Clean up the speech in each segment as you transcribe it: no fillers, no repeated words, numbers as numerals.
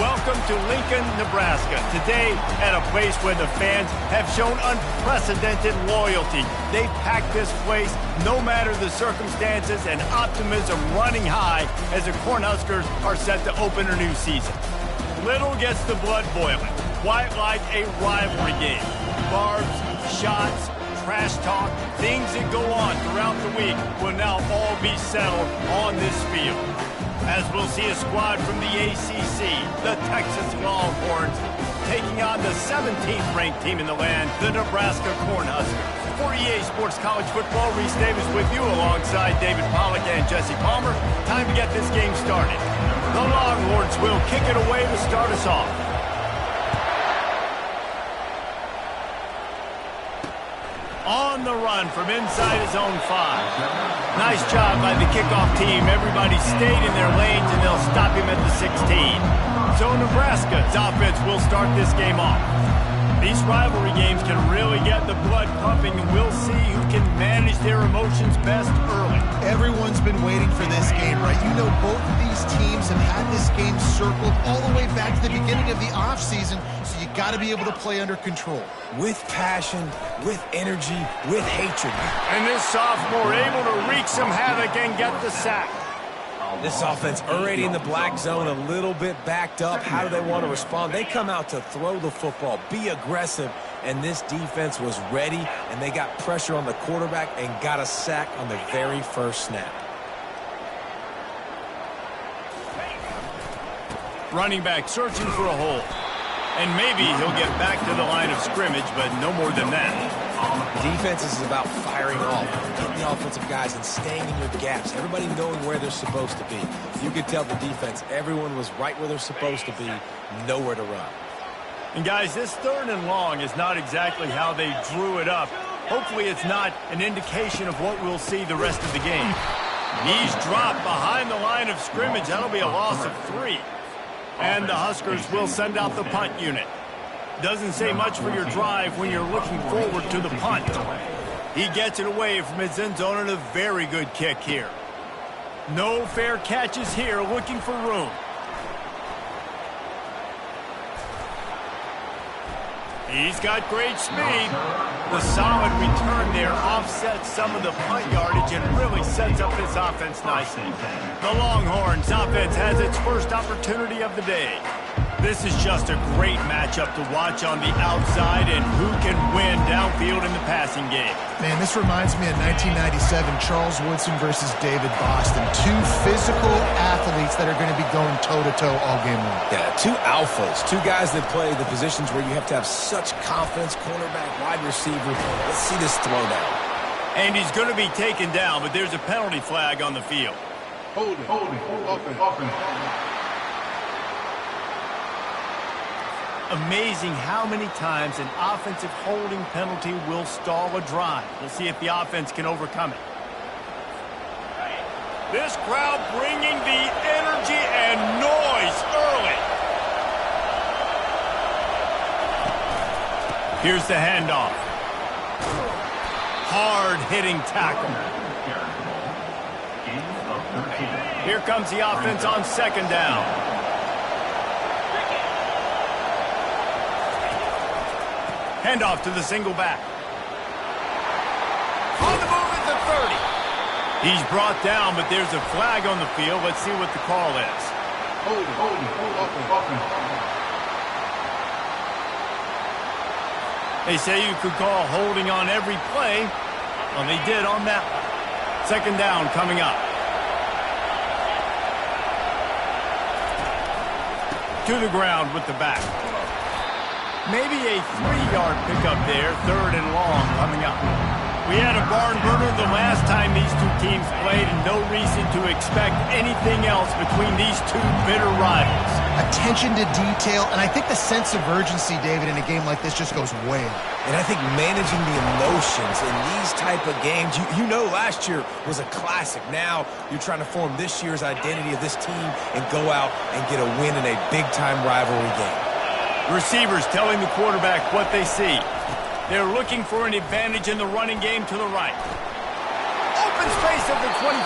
Welcome to Lincoln, Nebraska. Today, at a place where the fans have shown unprecedented loyalty. They packed this place no matter the circumstances, and optimism running high as the Cornhuskers are set to open a new season. Little gets the blood boiling, quite like a rivalry game. Barbs, shots, trash talk, things that go on throughout the week will now all be settled on this field. As we'll see a squad from the ACC, the Texas Longhorns, taking on the 17th-ranked team in the land, the Nebraska Cornhuskers. For EA Sports College Football, Reese Davis with you alongside David Pollack and Jesse Palmer. Time to get this game started. The Longhorns will kick it away to start us off. On the run from inside his own 5. Nice job by the kickoff team. Everybody stayed in their lanes, and they'll stop him at the 16. So Nebraska's offense will start this game off. These rivalry games can really get the blood pumping, and we'll see who can manage their emotions best early. Everyone's been waiting for this game, right? You know, both of these teams have had this game circled all the way back to the beginning of the offseason, so you got to be able to play under control. With passion, with energy, with hatred. And this sophomore able to wreak some havoc and get the sack. This offense already in the black zone, a little bit backed up. How do they want to respond? They come out to throw the football, be aggressive, and this defense was ready, and they got pressure on the quarterback and got a sack on the very first snap. Running back searching for a hole. And maybe he'll get back to the line of scrimmage, but no more than that. Defense is about firing off, getting the offensive guys and staying in your gaps, everybody knowing where they're supposed to be. You could tell the defense, everyone was right where they're supposed to be, nowhere to run. And guys, this 3rd and long is not exactly how they drew it up. Hopefully it's not an indication of what we'll see the rest of the game. He's dropped behind the line of scrimmage. That'll be a loss of 3. And the Huskers will send out the punt unit. Doesn't say much for your drive when you're looking forward to the punt. He gets it away from his end zone, and a very good kick here. No fair catches here, looking for room. He's got great speed. The solid return there offsets some of the punt yardage and really sets up this offense nicely. The Longhorns offense has its first opportunity of the day. This is just a great matchup to watch on the outside, and who can win downfield in the passing game. Man, this reminds me of 1997, Charles Woodson versus David Boston. 2 physical athletes that are going to be going toe-to-toe all game long. Yeah, 2 alphas, 2 guys that play the positions where you have to have such confidence, cornerback, wide receiver. Let's see this throwdown. And he's going to be taken down, but there's a penalty flag on the field. Holding, offense. Amazing how many times an offensive holding penalty will stall a drive. We'll see if the offense can overcome it. This crowd bringing the energy and noise early. Here's the handoff. Hard-hitting tackle. Here comes the offense on 2nd down. Handoff to the single back. On the move at the 30. He's brought down, but there's a flag on the field. Let's see what the call is. They say you could call holding on every play. Well, they did on that one. 2nd down coming up. To the ground with the back. Maybe a 3-yard pickup there, 3rd and long coming up. We had a barn burner the last time these 2 teams played, and no reason to expect anything else between these 2 bitter rivals. Attention to detail, and I think the sense of urgency, David, in a game like this just goes way up. And I think managing the emotions in these type of games, you know last year was a classic. Now you're trying to form this year's identity of this team and go out and get a win in a big-time rivalry game. Receivers telling the quarterback what they see. They're looking for an advantage in the running game to the right. Open space at the 25.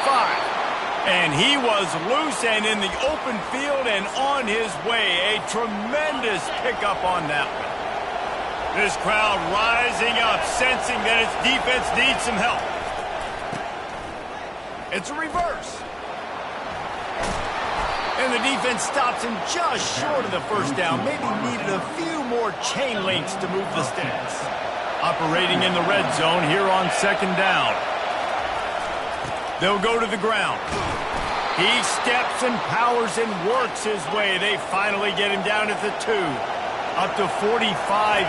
And he was loose and in the open field and on his way. A tremendous pickup on that one. This crowd rising up, sensing that its defense needs some help. It's a reverse. And the defense stops him just short of the first down. Maybe needed a few more chain links to move the sticks. Operating in the red zone here on second down. They'll go to the ground. He steps and powers and works his way. They finally get him down at the 2. Up to 45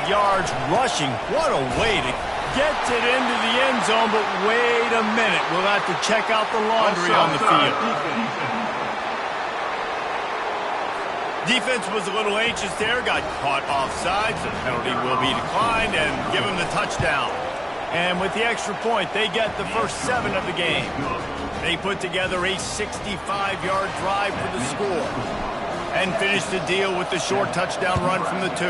yards rushing. What a way to get it into the end zone. But wait a minute. We'll have to check out the laundry on the field. Defense was a little anxious there. Got caught offsides. The penalty will be declined and give him the touchdown. And with the extra point, they get the first 7 of the game. They put together a 65-yard drive for the score and finish the deal with the short touchdown run from the 2.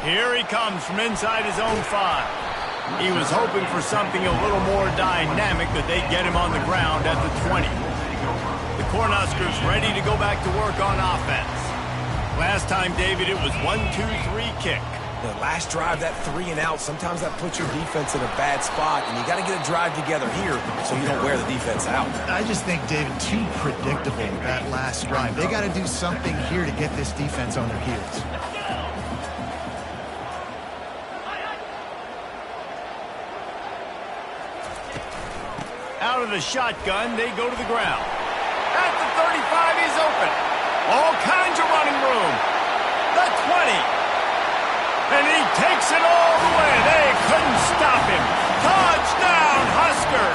Here he comes from inside his own 5. He was hoping for something a little more dynamic, that they'd get him on the ground at the 20. The Cornhuskers ready to go back to work on offense. Last time, David, it was 1-2-3 kick. The last drive, that 3 and out, sometimes that puts your defense in a bad spot, and you got to get a drive together here so you don't wear the defense out. I just think, David, too predictable that last drive. They got to do something here to get this defense on their heels. Out of the shotgun, they go to the ground. At the 35, he's open. All kinds of running room. The 20. And he takes it all the way. They couldn't stop him. Touchdown, Husker!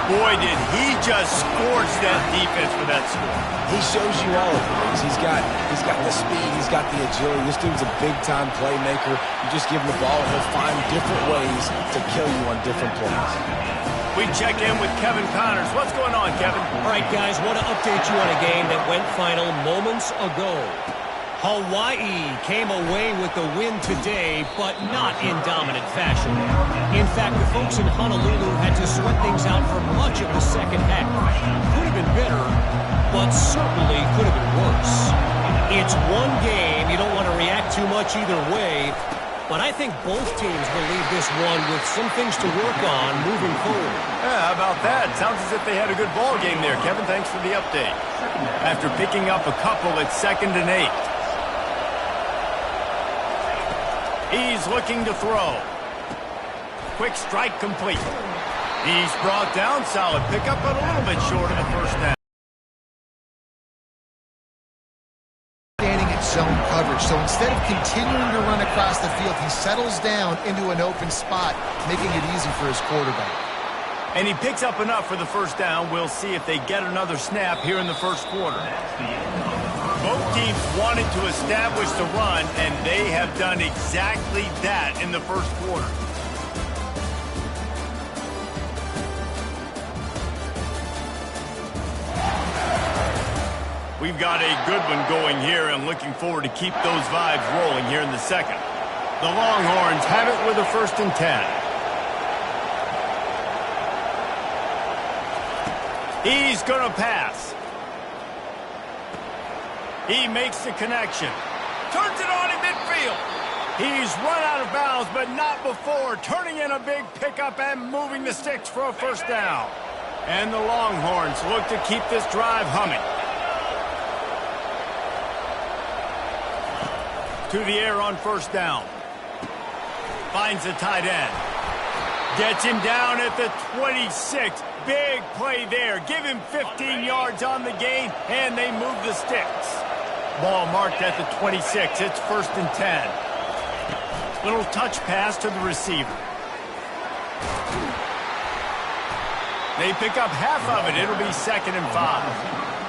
Boy, did he just scorch that defense with that score. He shows you all of it. He's got the speed. He's got the agility. This dude's a big-time playmaker. You just give him the ball, and he'll find different ways to kill you on different plays. We check in with Kevin Connors. What's going on, Kevin? All right, guys, want to update you on a game that went final moments ago. Hawaii came away with the win today, but not in dominant fashion. In fact, the folks in Honolulu had to sweat things out for much of the second half. Could have been better, but certainly could have been worse. It's one game. You don't want to react too much either way, but I think both teams will leave this one with some things to work on moving forward. Yeah, how about that? Sounds as if they had a good ball game there, Kevin. Thanks for the update. After picking up a couple, it's 2nd and 8. He's looking to throw. Quick strike complete. He's brought down. Solid pickup, but a little bit short of the first down. Standing in zone coverage. So instead of continuing to run across the field, he settles down into an open spot, making it easy for his quarterback. And he picks up enough for the first down. We'll see if they get another snap here in the first quarter. Both teams wanted to establish the run, and they have done exactly that in the first quarter. We've got a good one going here, and looking forward to keep those vibes rolling here in the second. The Longhorns have it with a 1st and 10. He's going to pass. He makes the connection. Turns it on in midfield. He's run out of bounds, but not before. Turning in a big pickup and moving the sticks for a first down. And the Longhorns look to keep this drive humming. To the air on first down. Finds the tight end. Gets him down at the 26. Big play there. Give him 15 yards on the gain, and they move the sticks. Ball marked at the 26. It's 1st and 10. Little touch pass to the receiver. They pick up half of it. It'll be 2nd and 5.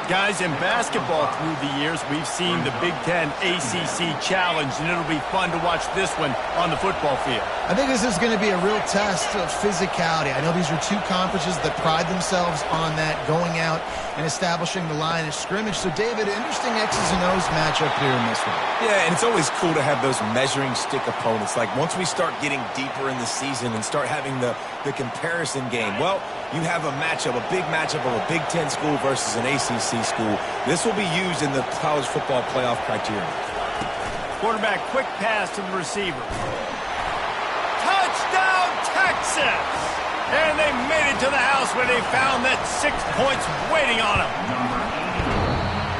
Guys, in basketball through the years, we've seen the Big Ten ACC Challenge, and it'll be fun to watch this one on the football field. I think this is going to be a real test of physicality. I know these are two conferences that pride themselves on that, going out and establishing the line of scrimmage. So, David, interesting X's and O's matchup here in this one. Yeah, and it's always cool to have those measuring stick opponents. Like, once we start getting deeper in the season and start having the comparison game, well, you have a matchup, a big matchup of a Big Ten school versus an ACC school. This will be used in the college football playoff criteria. Quarterback, quick pass to the receiver. Touchdown, Texas! And they made it to the house where they found that 6 points waiting on them.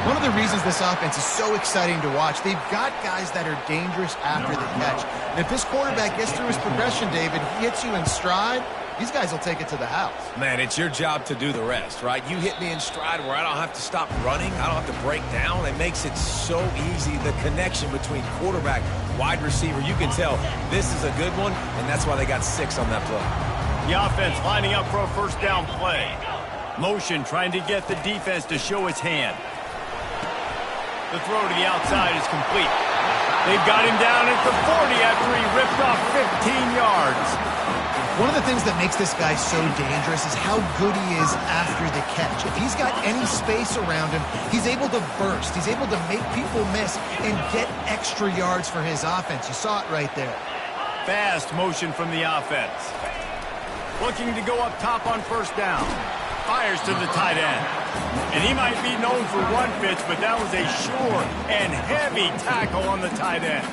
One of the reasons this offense is so exciting to watch, they've got guys that are dangerous after the catch. And if this quarterback gets through his progression, David, he hits you in stride, these guys will take it to the house. Man, it's your job to do the rest, right? You hit me in stride where I don't have to stop running. I don't have to break down. It makes it so easy, the connection between quarterback, wide receiver. You can tell this is a good one, and that's why they got 6 on that play. The offense lining up for a first down play. Motion trying to get the defense to show its hand. The throw to the outside is complete. They've got him down at the 40 after he ripped off 15 yards. One of the things that makes this guy so dangerous is how good he is after the catch. If he's got any space around him, he's able to burst. He's able to make people miss and get extra yards for his offense. You saw it right there. Fast motion from the offense. Looking to go up top on first down. Fires to the tight end. And he might be known for one pitch, but that was a sure and heavy tackle on the tight end.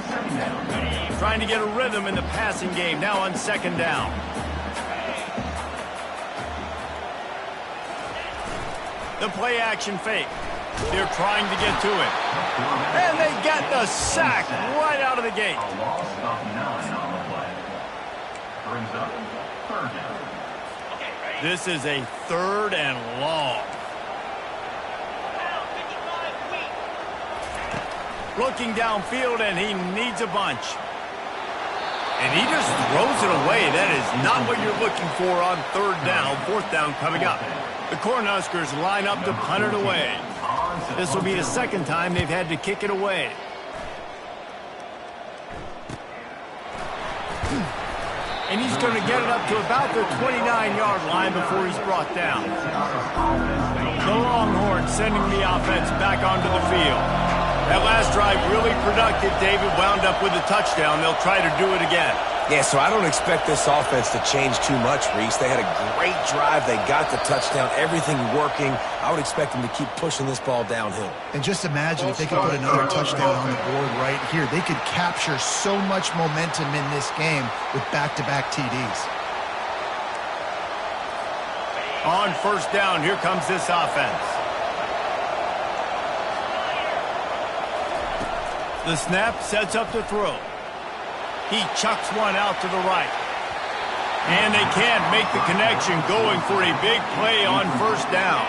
Trying to get a rhythm in the passing game now on second down. The play action fake. They're trying to get to it. And they get the sack right out of the gate. This is a 3rd and long. Looking downfield, and he needs a bunch. And he just throws it away. That is not what you're looking for on 3rd down. 4th down coming up. The Cornhuskers line up to punt it away. This will be the 2nd time they've had to kick it away. And he's going to get it up to about the 29-yard line before he's brought down. The Longhorns sending the offense back onto the field. That last drive really productive. David wound up with a touchdown. They'll try to do it again. Yeah, so I don't expect this offense to change too much, Reese. They had a great drive. They got the touchdown. Everything working. I would expect them to keep pushing this ball downhill. And just imagine if they could put another touchdown on the board right here. They could capture so much momentum in this game with back-to-back TDs. On first down, here comes this offense. The snap sets up the throw. He chucks one out to the right. And they can't make the connection, going for a big play on first down.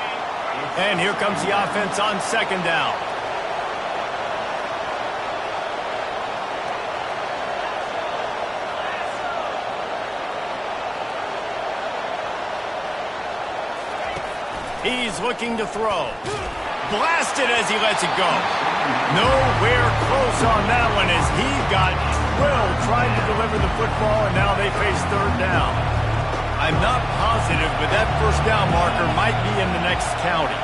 And here comes the offense on second down. He's looking to throw. Blasted as he lets it go. Nowhere close on that one as he got drilled trying to deliver the football, and now they face 3rd down. I'm not positive, but that first down marker might be in the next county.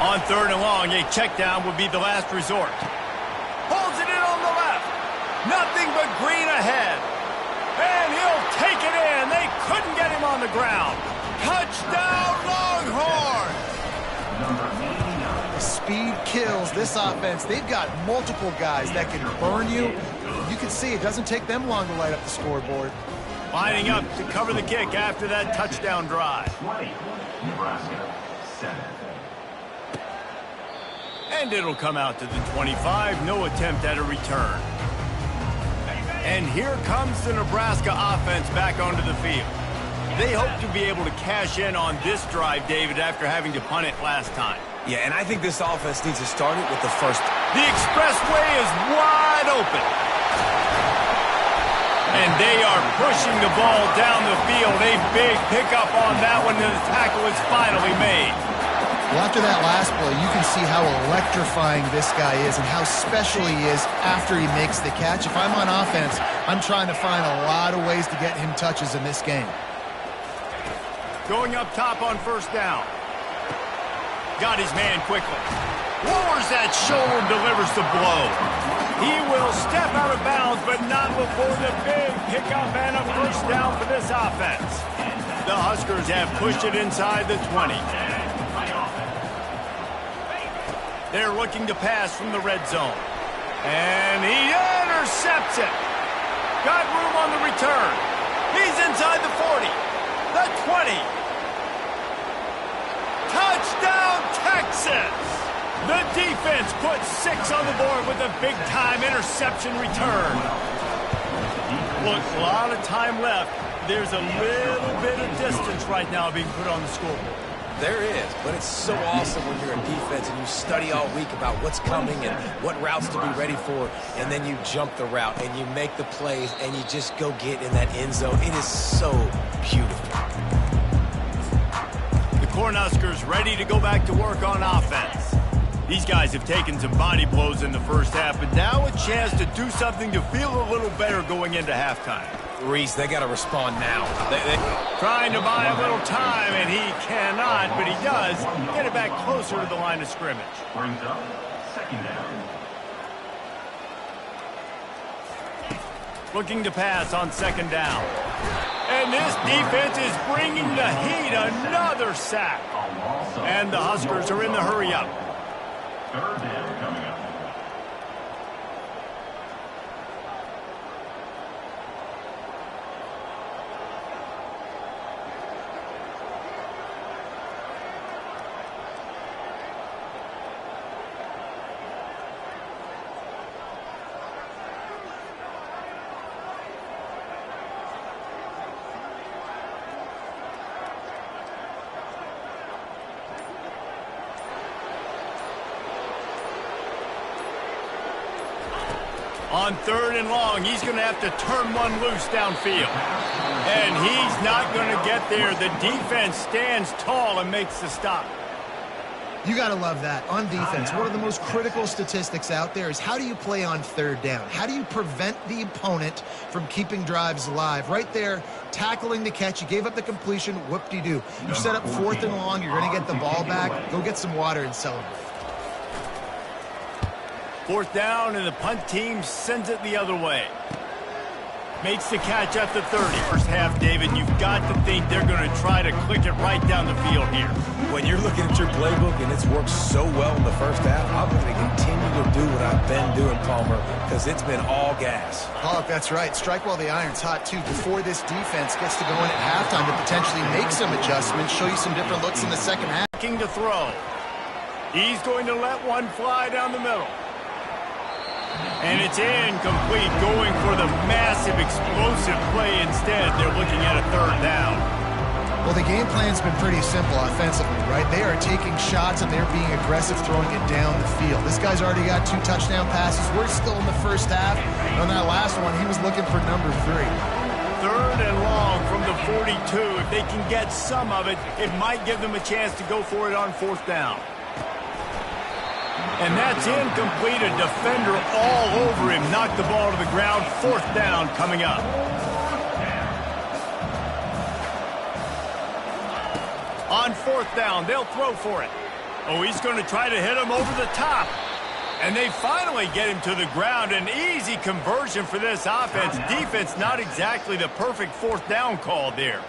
On 3rd and long, a check down would be the last resort. Holds it in on the left. Nothing but green ahead. And he'll take it in. They couldn't get him on the ground. Touchdown, Longhorns! Speed kills this offense. They've got multiple guys that can burn you. You can see it doesn't take them long to light up the scoreboard. Lining up to cover the kick after that touchdown drive. Nebraska, 7. And it'll come out to the 25. No attempt at a return. And here comes the Nebraska offense back onto the field. They hope to be able to cash in on this drive, David, after having to punt it last time. Yeah, and I think this offense needs to start it with the first. The expressway is wide open. And they are pushing the ball down the field. A big pickup on that one, and the tackle is finally made. Well, after that last play, you can see how electrifying this guy is and how special he is after he makes the catch. If I'm on offense, I'm trying to find a lot of ways to get him touches in this game. Going up top on first down. Got his man quickly. Lowers that shoulder and delivers the blow. He will step out of bounds, but not before the big pickup and a first down for this offense. The Huskers have pushed it inside the 20. They're looking to pass from the red zone. And he intercepts it. Got room on the return. He's inside the 40. The 20. Touchdown, Texas! The defense puts 6 on the board with a big-time interception return. Look, a lot of time left. There's a little bit of distance right now being put on the scoreboard. There is, but it's so awesome when you're in defense and you study all week about what's coming and what routes to be ready for, and then you jump the route and you make the plays and you just go get in that end zone. It is so beautiful. The Cornhuskers ready to go back to work on offense. These guys have taken some body blows in the first half, but now a chance to do something to feel a little better going into halftime. Reese, they got to respond now. Trying to buy a little time, and he cannot, but he does get it back closer to the line of scrimmage. Brings up second down. Looking to pass on second down. And this defense is bringing the heat. Another sack. And the Huskers are in the hurry-up. Third down coming up. On third and long, he's going to have to turn one loose downfield. And he's not going to get there. The defense stands tall and makes the stop. You got to love that. On defense, one of the most critical statistics out there is how do you play on third down? How do you prevent the opponent from keeping drives alive? Right there, tackling the catch. You gave up the completion. Whoop-de-doo. You set up fourth and long. You're going to get the ball back. Go get some water and celebrate. Fourth down, and the punt team sends it the other way. Makes the catch at the 30. First half, David, you've got to think they're going to try to click it right down the field here. When you're looking at your playbook and it's worked so well in the first half, I'm going to continue to do what I've been doing, Palmer, because it's been all gas. Oh, that's right. Strike while the iron's hot, too, before this defense gets to go in at halftime to potentially make some adjustments, show you some different looks in the second half. Looking to throw. He's going to let one fly down the middle. And it's incomplete, going for the massive explosive play instead. They're looking at a third down. Well, the game plan's been pretty simple offensively, right? They are taking shots and they're being aggressive, throwing it down the field. This guy's already got 2 touchdown passes. We're still in the first half. On that last one, he was looking for number 3. Third and long from the 42. If they can get some of it, it might give them a chance to go for it on fourth down. And that's incomplete. A defender all over him. Knocked the ball to the ground. Fourth down coming up. On fourth down, they'll throw for it. Oh, he's going to try to hit him over the top. And they finally get him to the ground. An easy conversion for this offense. Defense not exactly the perfect fourth down call there.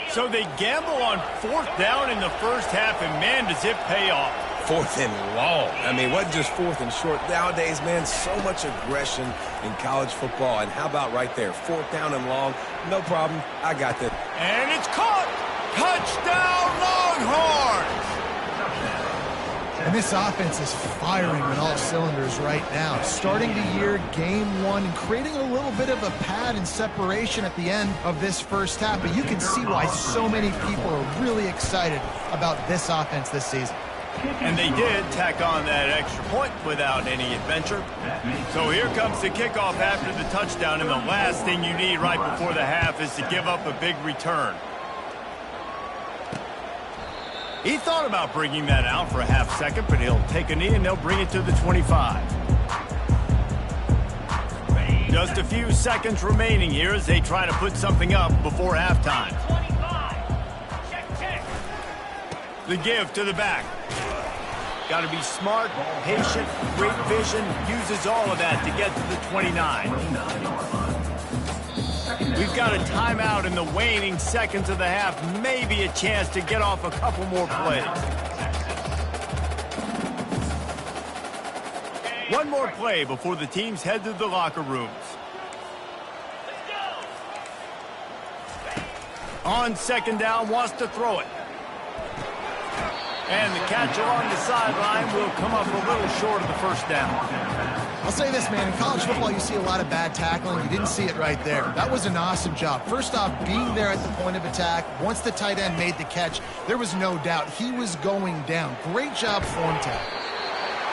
So they gamble on fourth down in the first half, and man, does it pay off. Fourth and long. I mean, wasn't just fourth and short. Nowadays, man, so much aggression in college football. And how about right there? Fourth down and long. No problem. I got that. And it's caught. Touchdown, Longhorns. And this offense is firing on all cylinders right now. Starting the year, game 1, and creating a little bit of a pad and separation at the end of this first half. But you can see why so many people are really excited about this offense this season. And they did tack on that extra point without any adventure. So here comes the kickoff after the touchdown, and the last thing you need right before the half is to give up a big return. He thought about bringing that out for a half second, but he'll take a knee and they'll bring it to the 25. Just a few seconds remaining here as they try to put something up before halftime. The give to the back. Got to be smart, patient, great vision, uses all of that to get to the 29. We've got a timeout in the waning seconds of the half, maybe a chance to get off a couple more plays. One more play before the teams head to the locker rooms. On second down, wants to throw it. And the catch along the sideline will come up a little short of the first down. I'll say this, man. In college football, you see a lot of bad tackling. You didn't see it right there. That was an awesome job. First off, being there at the point of attack. Once the tight end made the catch, there was no doubt he was going down. Great job form tackle.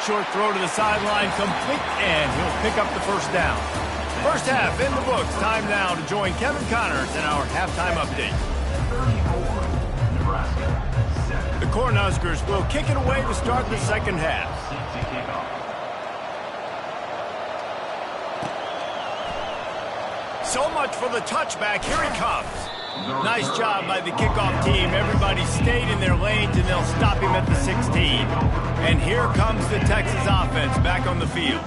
Short throw to the sideline, complete, and he'll pick up the first down. First half in the books. Time now to join Kevin Connors in our halftime update. The Cornhuskers will kick it away to start the second half. So much for the touchback. Here he comes. Nice job by the kickoff team. Everybody stayed in their lanes, and they'll stop him at the 16. And here comes the Texas offense back on the field.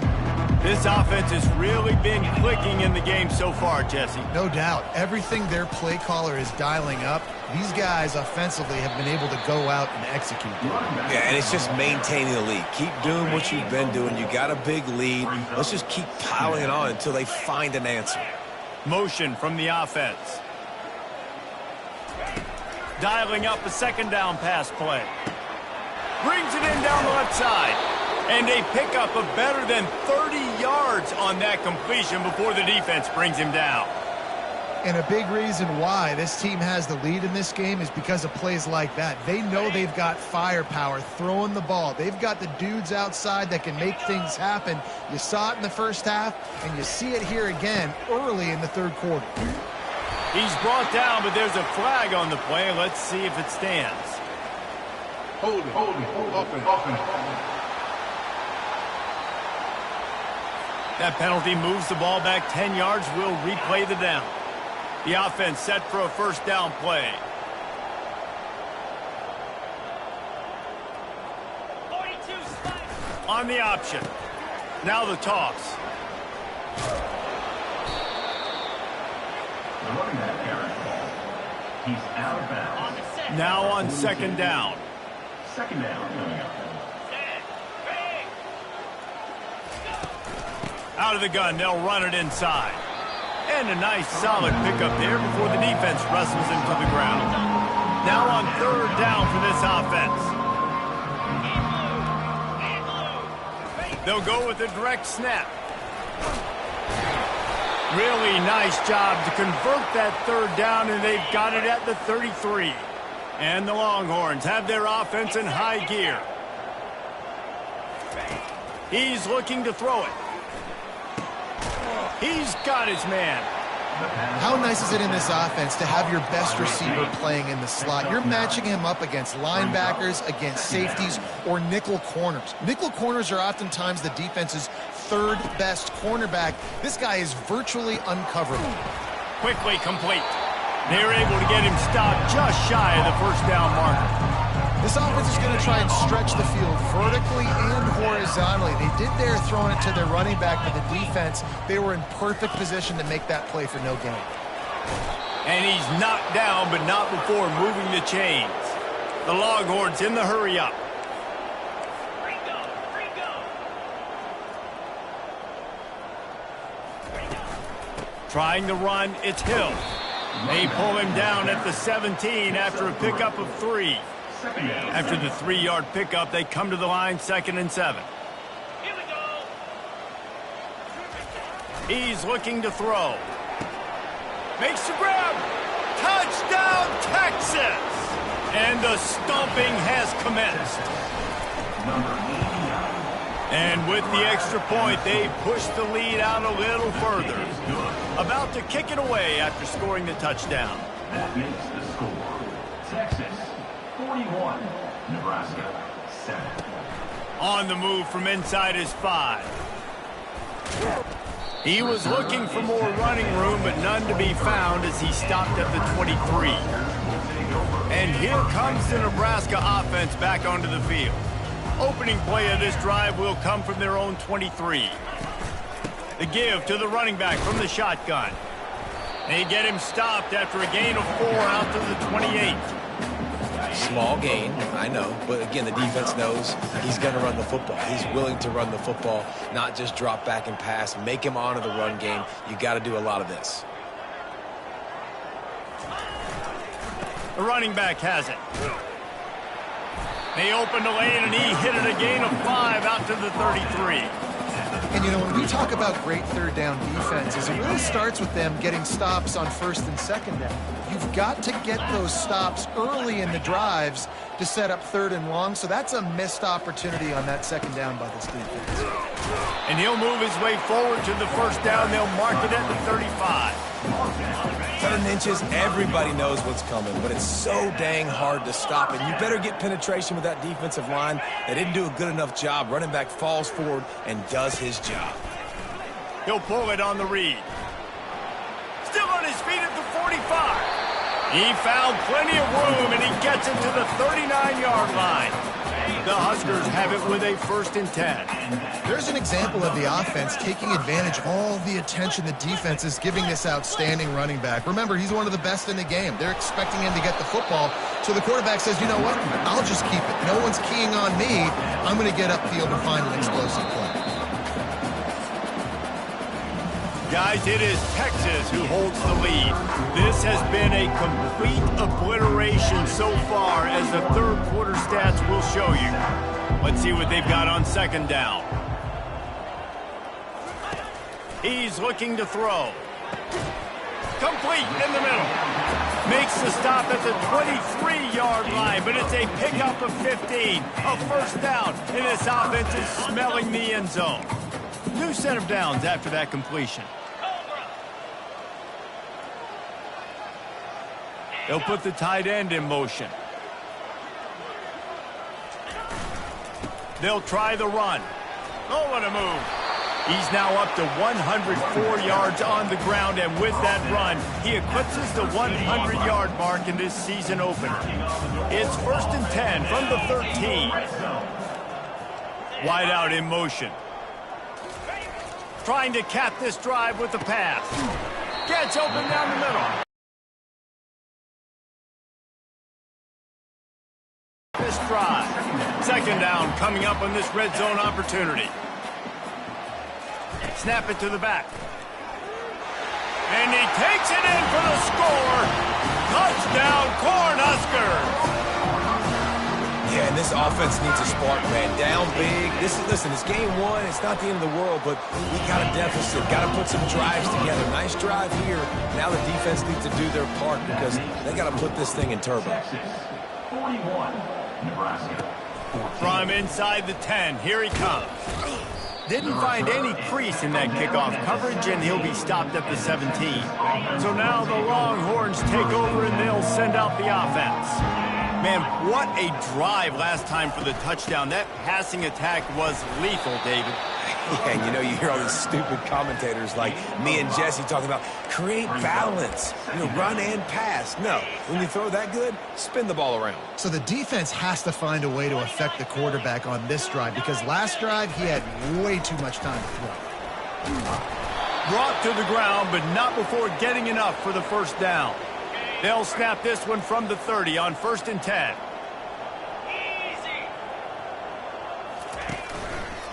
This offense has really been clicking in the game so far, Jesse. No doubt. Everything their play caller is dialing up, these guys offensively have been able to go out and execute. Yeah, and it's just maintaining the lead. Keep doing what you've been doing. You got a big lead. Let's just keep piling it on until they find an answer. Motion from the offense. Dialing up a second down pass play. Brings it in down the left side. And a pickup of better than 30 yards on that completion before the defense brings him down. And a big reason why this team has the lead in this game is because of plays like that. They know they've got firepower throwing the ball. They've got the dudes outside that can make things happen. You saw it in the first half, and you see it here again early in the third quarter. He's brought down, but there's a flag on the play. Let's see if it stands. Hold it. Offense. That penalty moves the ball back 10 yards. We'll replay the down. The offense set for a first down play. 42 on the option. Now the toss. The running back carries the ball. He's out of bounds. Now on second down. Second down coming up. Out of the gun, they'll run it inside. And a nice solid pickup there before the defense wrestles him to the ground. Now on third down for this offense. They'll go with a direct snap. Really nice job to convert that third down, and they've got it at the 33. And the Longhorns have their offense in high gear. He's looking to throw it. He's got his man. How nice is it in this offense to have your best receiver playing in the slot? You're matching him up against linebackers, against safeties, or nickel corners. Nickel corners are oftentimes the defense's third best cornerback. This guy is virtually uncoverable. Quickly complete. They're able to get him stopped just shy of the first down marker. This offense is going to try and stretch the field vertically and horizontally. They did there throwing it to their running back, but the defense, they were in perfect position to make that play for no gain. And he's knocked down, but not before moving the chains. The Longhorns in the hurry up. Trying to run, it's Hill. They pull him down at the 17 after a pickup of 3. After the 3-yard pickup, they come to the line, 2nd and 7. Here we go. He's looking to throw. Makes the grab. Touchdown, Texas! And the stomping has commenced. And with the extra point, they push the lead out a little further. About to kick it away after scoring the touchdown. That makes the score. Texas 41, Nebraska 7. On the move from inside his 5. He was looking for more running room, but none to be found as he stopped at the 23. And here comes the Nebraska offense back onto the field. Opening play of this drive will come from their own 23. The give to the running back from the shotgun. They get him stopped after a gain of 4 out to the 28. Small gain, I know, but again, the defense knows he's going to run the football. He's willing to run the football, not just drop back and pass, make him honor the run game. You got to do a lot of this. The running back has it. They opened the lane, and he hit it a gain of 5 out to the 33. And, you know, when we talk about great third down defenses, it really starts with them getting stops on first and second down. You've got to get those stops early in the drives to set up third and long, so that's a missed opportunity on that second down by this defense. And he'll move his way forward to the first down. They'll mark it at the 35. 7 inches, everybody knows what's coming, but it's so dang hard to stop it. You better get penetration with that defensive line. They didn't do a good enough job. Running back falls forward and does his job. He'll pull it on the read. Still on his feet at the 45. He found plenty of room, and he gets it to the 39-yard line. The Huskers have it with a 1st and 10. There's an example of the offense taking advantage of all the attention the defense is giving this outstanding running back. Remember, he's one of the best in the game. They're expecting him to get the football. So the quarterback says, you know what, I'll just keep it. No one's keying on me. I'm going to get upfield and find an explosive play. Guys, it is Texas who holds the lead. This has been a complete obliteration so far, as the third quarter stats will show you. Let's see what they've got on second down. He's looking to throw. Complete in the middle. Makes the stop at the 23-yard line, but it's a pickup of 15. A first down, and this offense is smelling the end zone. New set of downs after that completion. They'll put the tight end in motion. They'll try the run. Oh, what a move. He's now up to 104 yards on the ground, and with that run, he eclipses the 100-yard mark in this season opener. It's 1st and 10 from the 13. Wide out in motion. Trying to cap this drive with the pass. Gets open down the middle. This drive. Second down coming up on this red zone opportunity. Snap it to the back. And he takes it in for the score. Touchdown, Cornhuskers. Yeah, and this offense needs a spark, man. Down big. Listen, it's game 1. It's not the end of the world, but we got a deficit. Got to put some drives together. Nice drive here. Now the defense needs to do their part because they got to put this thing in turbo. 41, Nebraska. From inside the 10, here he comes. Didn't find any crease in that kickoff coverage, and he'll be stopped at the 17. So now the Longhorns take over, and they'll send out the offense. Man, what a drive last time for the touchdown. That passing attack was lethal, David. Yeah, and you know, you hear all these stupid commentators like me and Jesse talking about create balance, run and pass. No, when you throw that good, spin the ball around. So the defense has to find a way to affect the quarterback on this drive, because last drive he had way too much time to throw. Brought to the ground, but not before getting enough for the first down. They'll snap this one from the 30 on 1st and 10.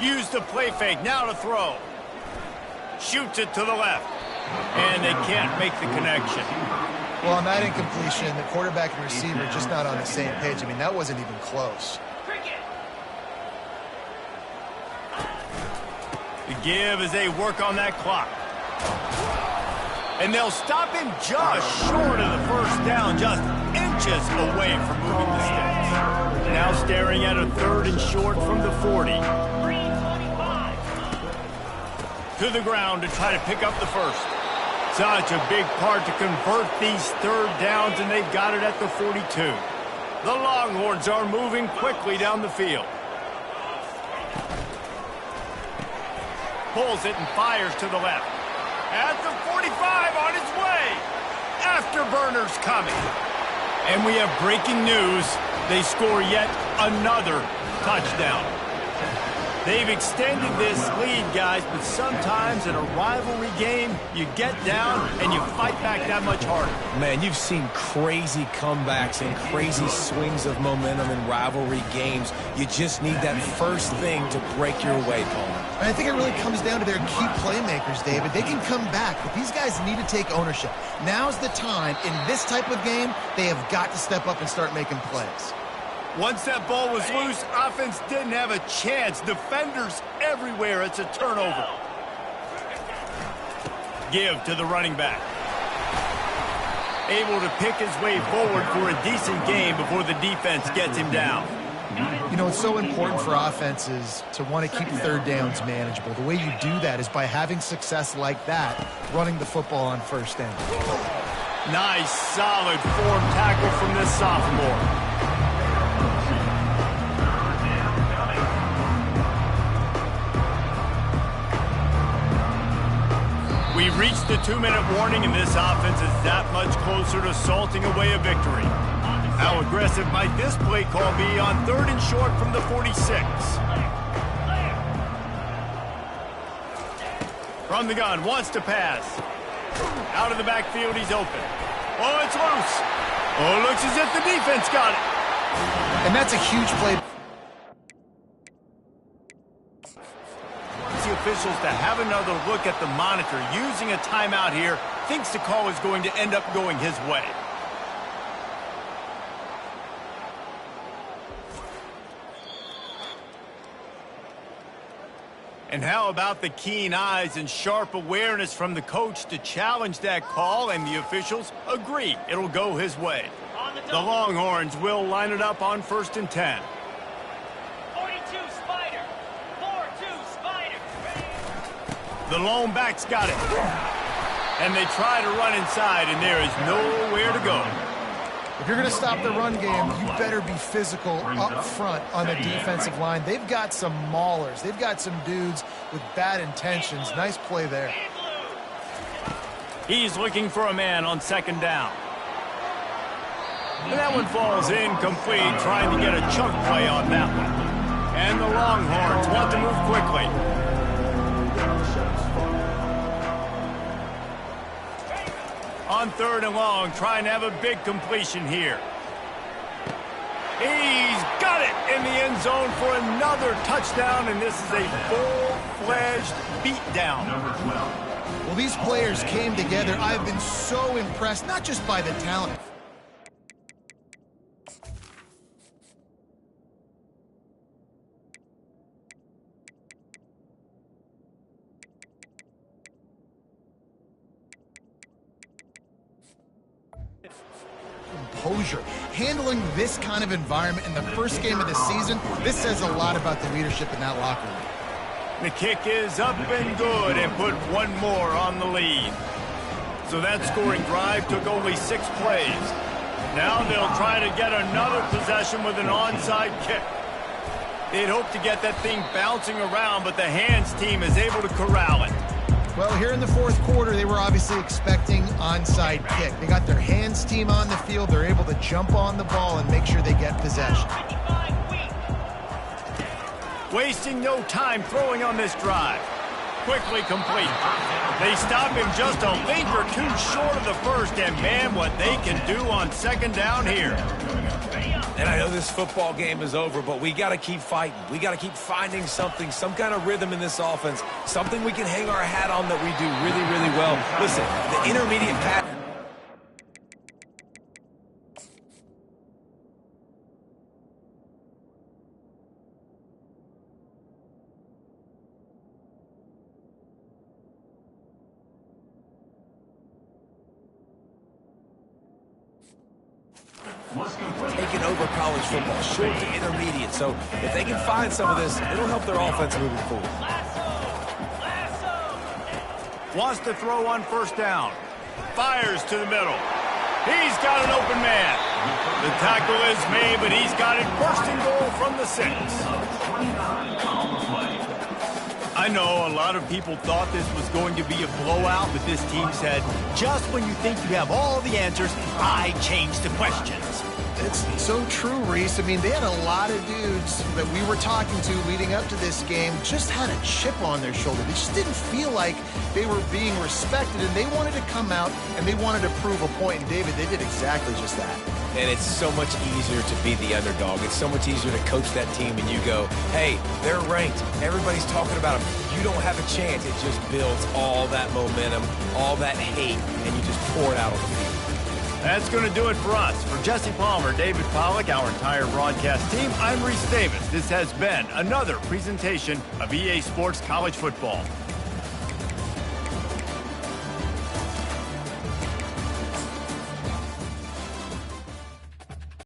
Use the play fake, now to throw. Shoots it to the left. And they can't make the connection. Well, on that incompletion, the quarterback and receiver just not on the same page. I mean, that wasn't even close. The give as they work on that clock. And they'll stop him just short of the first down, just inches away from moving the sticks. Now staring at a 3rd and short from the 40. To the ground to try to pick up the first. Such a big part to convert these 3rd downs, and they've got it at the 42. The Longhorns are moving quickly down the field. Pulls it and fires to the left. At the 45 on its way. Afterburner's coming. And we have breaking news. They score yet another touchdown. They've extended this lead, guys, but sometimes in a rivalry game, you get down and you fight back that much harder. Man, you've seen crazy comebacks and crazy swings of momentum in rivalry games. You just need that first thing to break your way, Paul. And I think it really comes down to their key playmakers, David. They can come back, but these guys need to take ownership. Now's the time. In this type of game, they have got to step up and start making plays. Once that ball was loose, offense didn't have a chance. Defenders everywhere. It's a turnover. Give to the running back. Able to pick his way forward for a decent game before the defense gets him down. You know, it's so important for offenses to want to keep third downs manageable. The way you do that is by having success like that, running the football on first down. Nice, solid form tackle from this sophomore. We've reached the 2-minute warning, and this offense is that much closer to salting away a victory. How aggressive might this play call be on 3rd and short from the 46? From the gun, wants to pass. Out of the backfield, he's open. Oh, it's loose. Oh, looks as if the defense got it. And that's a huge play. The officials to have another look at the monitor. Using a timeout here, thinks the call is going to end up going his way. And how about the keen eyes and sharp awareness from the coach to challenge that call, and the officials agree it'll go his way. The Longhorns will line it up on 1st and 10. 42 Spider. 4-2 Spider. The lone back's got it. And they try to run inside, and there is nowhere to go. If you're going to stop the run game, you better be physical up front on the defensive line. They've got some maulers. They've got some dudes with bad intentions. Nice play there. He's looking for a man on 2nd down. And that one falls incomplete, trying to get a chunk play on that one. And the Longhorns want to move quickly. On 3rd and long, trying to have a big completion here. He's got it in the end zone for another touchdown, and this is a full-fledged beatdown. Well, these players came together. I've been so impressed, not just by the talent. Composure. Handling this kind of environment in the first game of the season, this says a lot about the leadership in that locker room. The kick is up and good, and put one more on the lead. So that scoring drive took only 6 plays. Now they'll try to get another possession with an onside kick. They'd hope to get that thing bouncing around, but the hands team is able to corral it. Well, here in the 4th quarter, they were obviously expecting onside kick. They got their hands team on the field. They're able to jump on the ball and make sure they get possession. Wasting no time throwing on this drive. Quickly complete. They stop him just a link or two short of the first, and man, what they can do on 2nd down here. And I know this football game is over, but we got to keep fighting. We got to keep finding something, some kind of rhythm in this offense, something we can hang our hat on that we do really, really well. Listen, the intermediate pass. Taking over college football, short to intermediate. So if they can find some of this, it'll help their offense moving forward. Wants to throw on 1st down. Fires to the middle. He's got an open man. The tackle is made, but he's got it first and goal from the 6. I know a lot of people thought this was going to be a blowout, but this team said, just when you think you have all the answers, I change the questions. It's so true, Reese. I mean, they had a lot of dudes that we were talking to leading up to this game just had a chip on their shoulder. They just didn't feel like they were being respected, and they wanted to come out and they wanted to prove a point. And, David, they did exactly just that. And it's so much easier to be the underdog. It's so much easier to coach that team and you go, hey, they're ranked. Everybody's talking about them. You don't have a chance. It just builds all that momentum, all that hate, and you just pour it out on the field. That's going to do it for us. For Jesse Palmer, David Pollack, our entire broadcast team, I'm Reese Davis. This has been another presentation of EA Sports College Football.